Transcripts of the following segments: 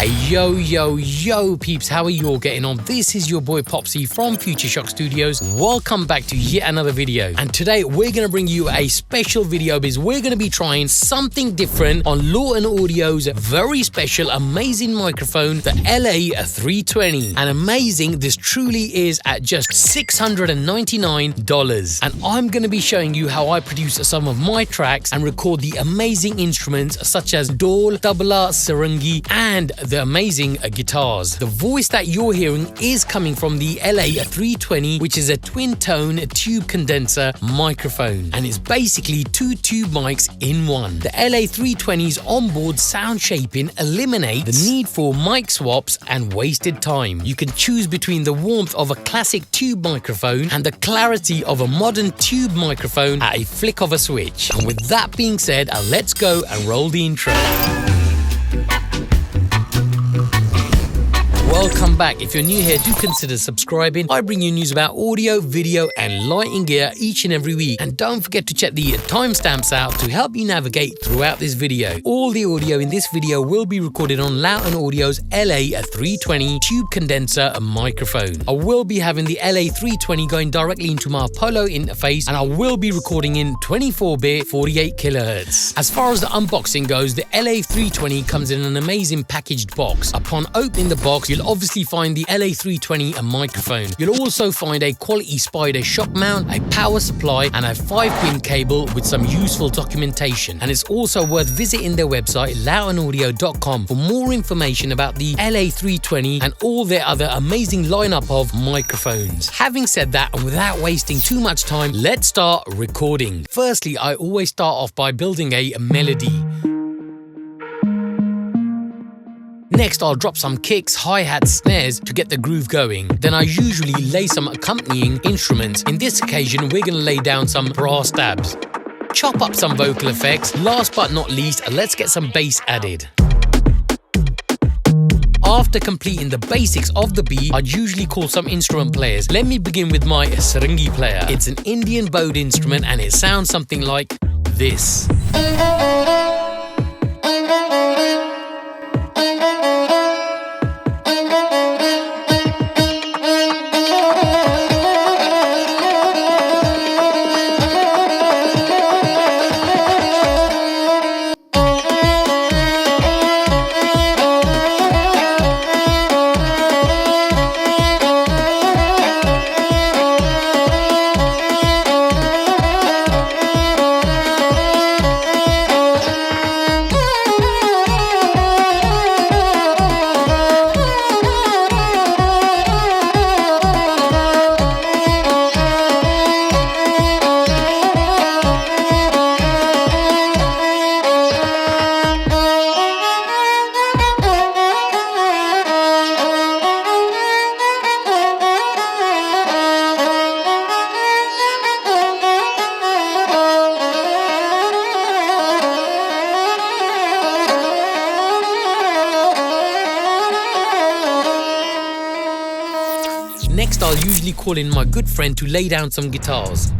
Hey, yo peeps, how are you all getting on? This is your boy Popsy from Future Shock Studios. Welcome back to yet another video, and today we're going to bring you a special video because we're going to be trying something different on Lauten Audio's very special, amazing microphone, the LA-320. And amazing, this truly is at just $699, and I'm going to be showing you how I produce some of my tracks and record the amazing instruments such as Dhol, Tabla, Sarangi, and the amazing guitars. The voice that you're hearing is coming from the LA-320, which is a twin-tone tube condenser microphone, and it's basically two tube mics in one. The LA-320's onboard sound shaping eliminates the need for mic swaps and wasted time. You can choose between the warmth of a classic tube microphone and the clarity of a modern tube microphone at a flick of a switch. And with that being said, let's go and roll the intro. Welcome back. If you're new here, do consider subscribing. I bring you news about audio, video and lighting gear each and every week. And don't forget to check the timestamps out to help you navigate throughout this video. All the audio in this video will be recorded on Lauten Audio's LA-320 tube condenser microphone. I will be having the LA-320 going directly into my Apollo interface, and I will be recording in 24-bit 48 kHz. As far as the unboxing goes, the LA-320 comes in an amazing packaged box. Upon opening the box, you'll obviously find the LA-320 microphone. You'll also find a quality Spider shock mount, a power supply and a 5-pin cable with some useful documentation. And it's also worth visiting their website lautenaudio.com for more information about the LA-320 and all their other amazing lineup of microphones. Having said that, and without wasting too much time, let's start recording. Firstly, I always start off by building a melody. Next, I'll drop some kicks, hi-hats, snares to get the groove going. Then I usually lay some accompanying instruments. In this occasion, we're going to lay down some brass stabs. Chop up some vocal effects. Last but not least, let's get some bass added. After completing the basics of the beat, I'd usually call some instrument players. Let me begin with my Sarangi player. It's an Indian bowed instrument and it sounds something like this. Next, I'll usually call in my good friend to lay down some guitars.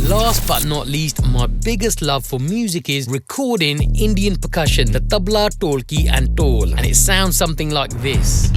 Last but not least, my biggest love for music is recording Indian percussion, the tabla, tolki and dhol, and it sounds something like this.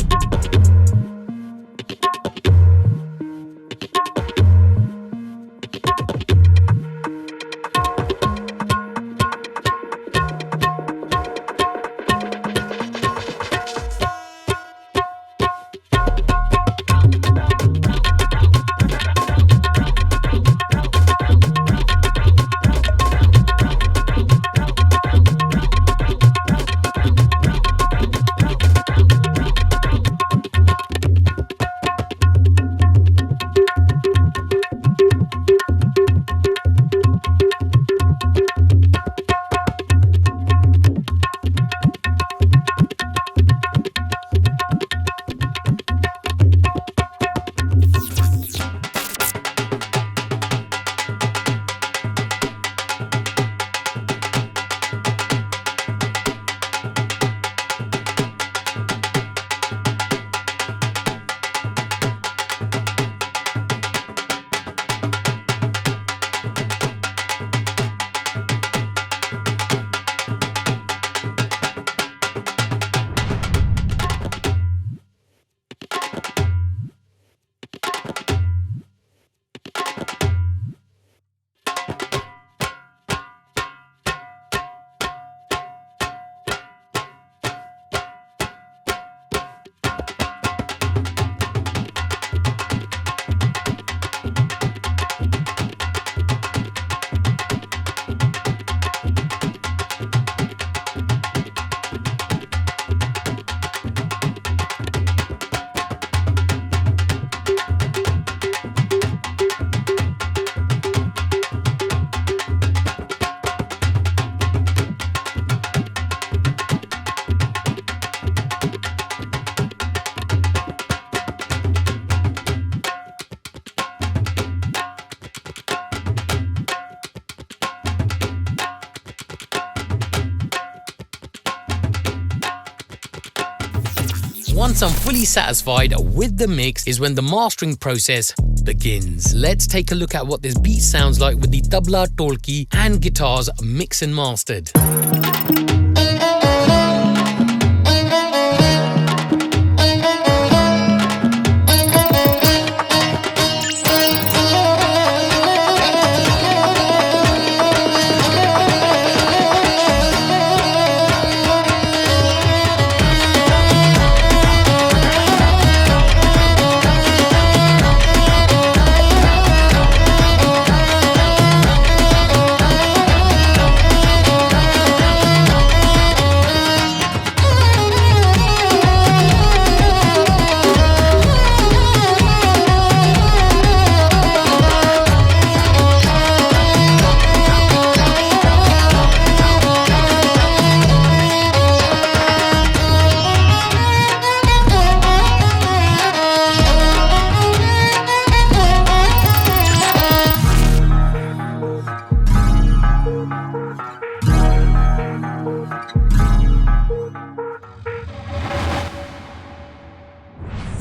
Once I'm fully satisfied with the mix is when the mastering process begins. Let's take a look at what this beat sounds like with the tabla, tolki and guitars mixed and mastered.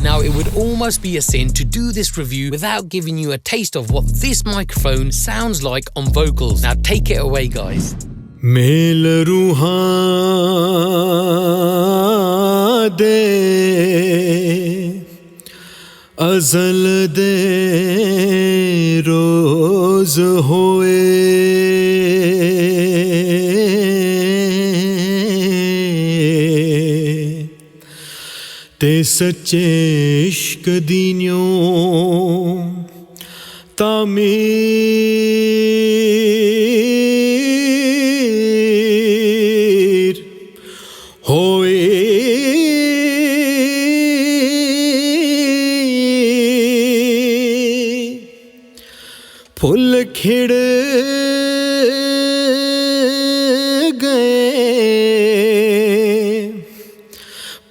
Now, it would almost be a sin to do this review without giving you a taste of what this microphone sounds like on vocals. Now, take it away, guys. Mel ruha de azal de roz hoye te sache ishq dinyon tamir hoye phul khid gaye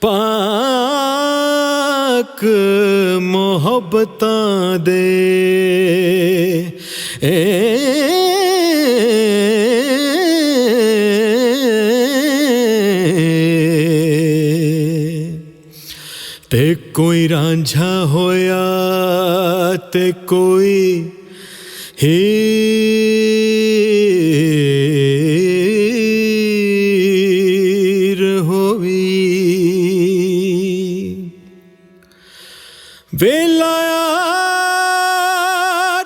पाक मोहब्बतां दे ते कोई रांझा होया ते कोई हीर होवी वेलाया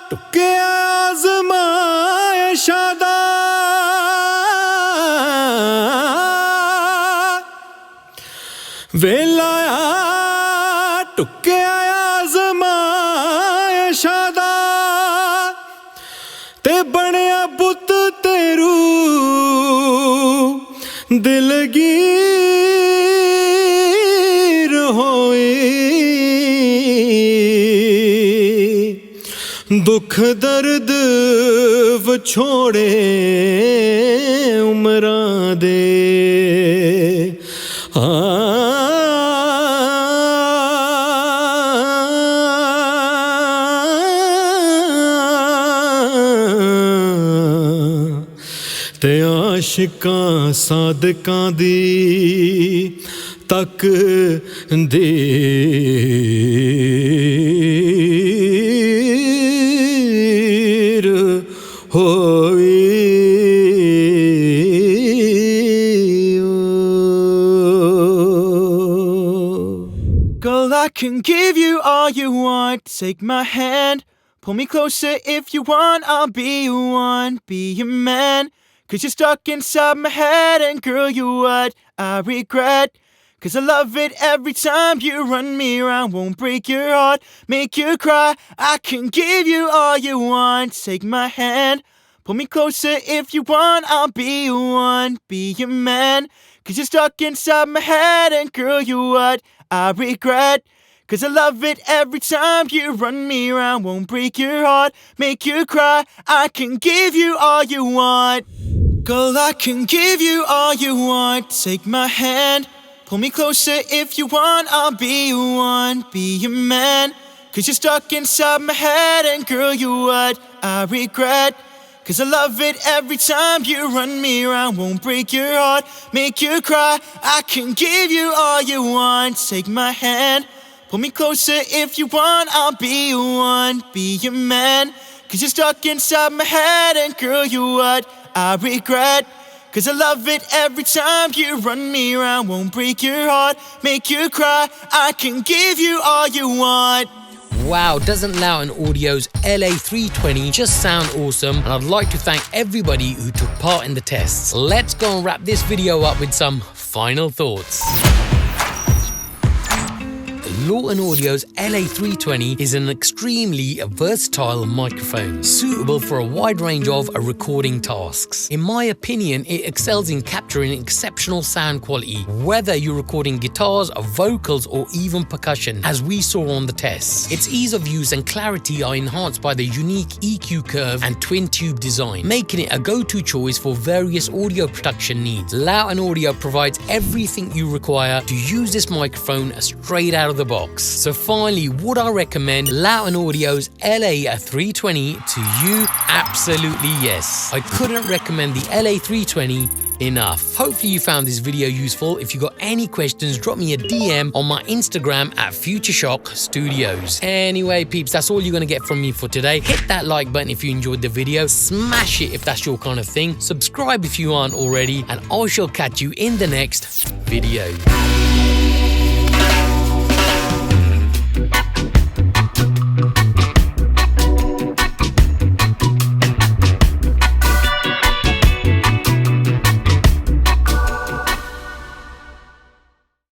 टुके आज़माइशां दा वेलाया टुके आज़माइशां दा ते बनिया बुत तेरू दिलगीर होई दुख दर्द विछोड़े उमरां दे ते आशिकां सादकां दी तक देर होई Girl, I can give you all you want. Take my hand, pull me closer if you want. I'll be your one, be your man. 'Cause you're stuck inside my head, and girl, you're what I regret. 'Cause I love it every time you run me around. Won't break your heart, make you cry. I can give you all you want. Take my hand, pull me closer if you want. I'll be your one, be your man. 'Cause you're stuck inside my head, and girl, you're what I regret. 'Cause I love it every time you run me around. Won't break your heart, make you cry. I can give you all you want. Girl, I can give you all you want. Take my hand, pull me closer if you want. I'll be your one, be your man. 'Cause you're stuck inside my head, and girl, you're what I regret. 'cause I love it every time you run me around. Won't break your heart, make you cry. I can give you all you want. Take my hand, pull me closer if you want. I'll be your one, be your man. 'Cause you're stuck inside my head, and girl, you're what I regret. 'Cause I love it every time you run me around. Won't break your heart, make you cry. I can give you all you want. Wow, doesn't Lauten Audio's LA-320 just sound awesome? And I'd like to thank everybody who took part in the tests. Let's go and wrap this video up with some final thoughts. Lauten Audio's LA-320 is an extremely versatile microphone, suitable for a wide range of recording tasks. In my opinion, it excels in capturing exceptional sound quality, whether you're recording guitars, vocals, or even percussion, as we saw on the tests. Its ease of use and clarity are enhanced by the unique EQ curve and twin tube design, making it a go-to choice for various audio production needs. Lauten Audio provides everything you require to use this microphone straight out of the box. So finally, would I recommend Lauten Audio's LA-320 to you? Absolutely yes. I couldn't recommend the LA-320 enough. Hopefully you found this video useful. If you got any questions, drop me a DM on my Instagram at Futureshock Studios. Anyway, peeps, that's all you're gonna get from me for today. Hit that like button if you enjoyed the video. Smash it if that's your kind of thing. Subscribe if you aren't already, and I shall catch you in the next video.